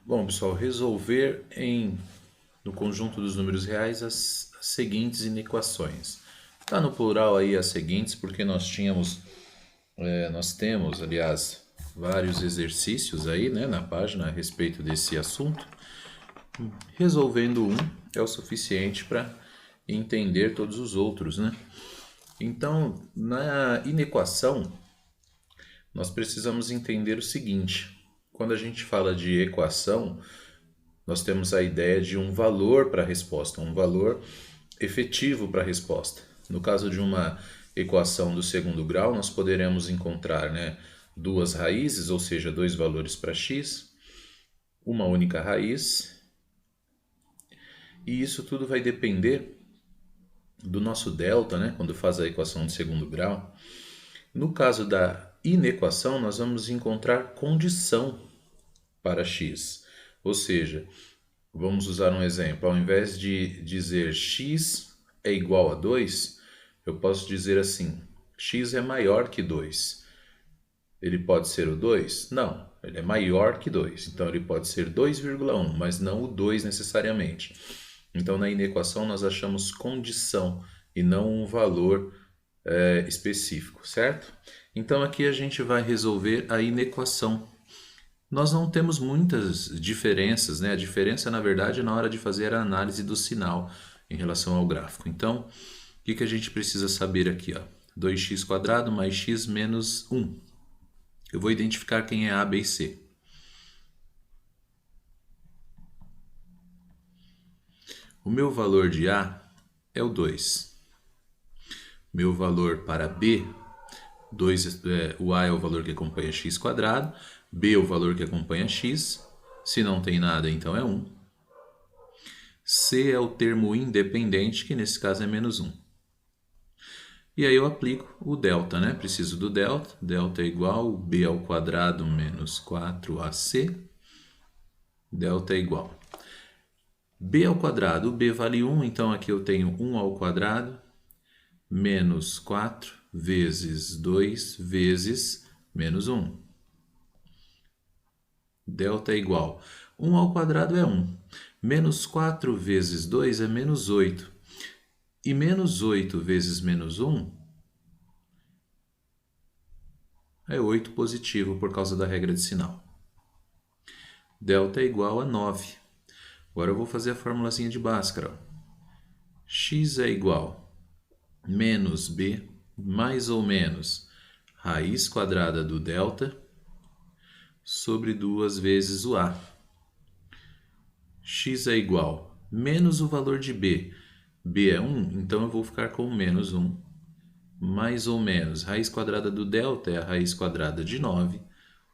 Bom, pessoal, resolver no conjunto dos números reais as seguintes inequações. Está no plural aí as seguintes, porque nós temos, aliás, vários exercícios aí, né, na página a respeito desse assunto. Resolvendo um é o suficiente para entender todos os outros, né? Então, na inequação, nós precisamos entender o seguinte: quando a gente fala de equação, nós temos a ideia de um valor para a resposta, um valor efetivo para a resposta. No caso de uma equação do segundo grau, nós poderemos encontrar, né, duas raízes, ou seja, dois valores para x, uma única raiz, e isso tudo vai depender do nosso delta, né, quando faz a equação de segundo grau. No caso da inequação, nós vamos encontrar condição para x, ou seja, vamos usar um exemplo. Ao invés de dizer x é igual a 2, eu posso dizer assim: x é maior que 2. Ele pode ser o 2? Não, ele é maior que 2. Então ele pode ser 2,1, mas não o 2 necessariamente. Então na inequação nós achamos condição e não um valor específico, certo? Então aqui a gente vai resolver a inequação. Nós não temos muitas diferenças, né? A diferença, na verdade, é na hora de fazer a análise do sinal em relação ao gráfico. Então, o que a gente precisa saber aqui? 2x² mais x menos 1. Eu vou identificar quem é A, B e C. O meu valor de A é o 2. Meu valor para B, o A é o valor que acompanha x², B é o valor que acompanha x, se não tem nada, então é 1. C é o termo independente, que nesse caso é menos 1. E aí eu aplico o delta, né? Preciso do delta. Delta é igual a b ao quadrado menos 4ac. Delta é igual b ao quadrado. O b vale 1, então aqui eu tenho 1 ao quadrado menos 4 vezes 2 vezes menos 1. Delta é igual 1 ao quadrado é 1. Menos 4 vezes 2 é menos 8. E menos 8 vezes menos 1 é 8 positivo por causa da regra de sinal. Delta é igual a 9. Agora eu vou fazer a formulazinha de Bhaskara. X é igual a menos b mais ou menos raiz quadrada do delta sobre 2 vezes o a. X é igual a menos o valor de b. B é 1, então eu vou ficar com menos 1. Mais ou menos, raiz quadrada do delta é a raiz quadrada de 9,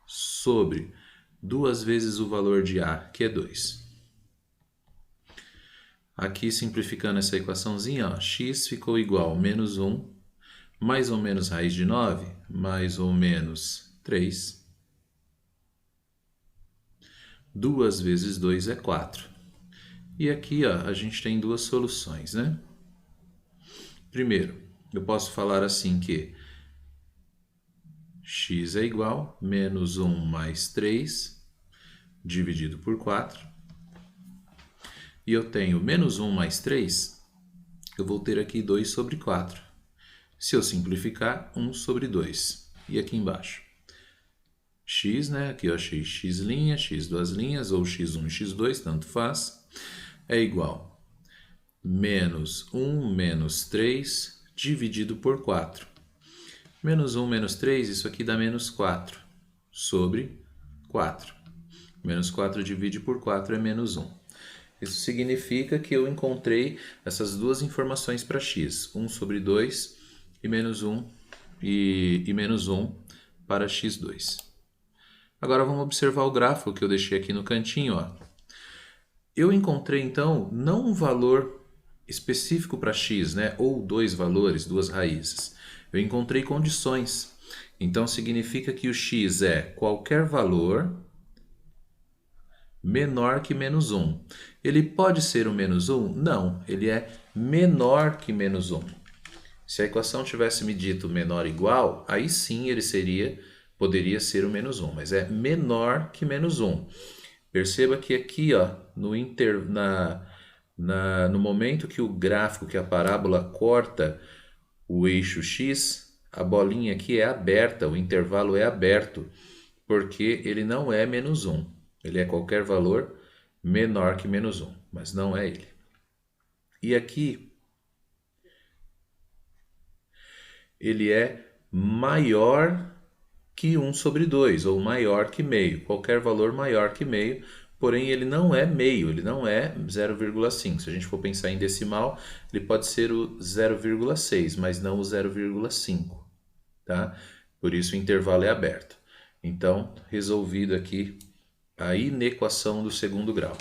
sobre 2 vezes o valor de a, que é 2. Aqui, simplificando essa equaçãozinha, x ficou igual a menos 1, mais ou menos raiz de 9, mais ou menos 3. 2 vezes 2 é 4. E aqui a gente tem duas soluções, né? Primeiro, eu posso falar assim que x é igual a menos 1 mais 3 dividido por 4. E eu tenho menos 1 mais 3, eu vou ter aqui 2 sobre 4. Se eu simplificar, 1 sobre 2. E aqui embaixo, x, né? Aqui eu achei x', x duas linhas, ou x1 e x2, tanto faz, é igual a menos 1 menos 3 dividido por 4. Menos 1 menos 3, isso aqui dá menos 4 sobre 4. Menos 4 divide por 4 é menos 1. Isso significa que eu encontrei essas duas informações para x. 1 sobre 2 e menos 1, e menos 1 para x2. Agora vamos observar o gráfico que eu deixei aqui no cantinho. Eu encontrei, então, não um valor específico para x, né? Ou dois valores, duas raízes. Eu encontrei condições. Então, significa que o x é qualquer valor menor que menos 1. Ele pode ser o menos 1? Não, ele é menor que menos 1. Se a equação tivesse me dito menor ou igual, aí sim ele poderia ser o menos 1, mas é menor que menos 1. Perceba que aqui, ó, no momento que o gráfico, que a parábola corta o eixo X, a bolinha aqui é aberta, o intervalo é aberto, porque ele não é menos 1. Ele é qualquer valor menor que menos 1, mas não é ele. E aqui, ele é maior que 1 sobre 2, ou maior que meio, qualquer valor maior que meio, porém ele não é meio, ele não é 0,5. Se a gente for pensar em decimal, ele pode ser o 0,6, mas não o 0,5, tá? Por isso o intervalo é aberto. Então, resolvido aqui a inequação do segundo grau.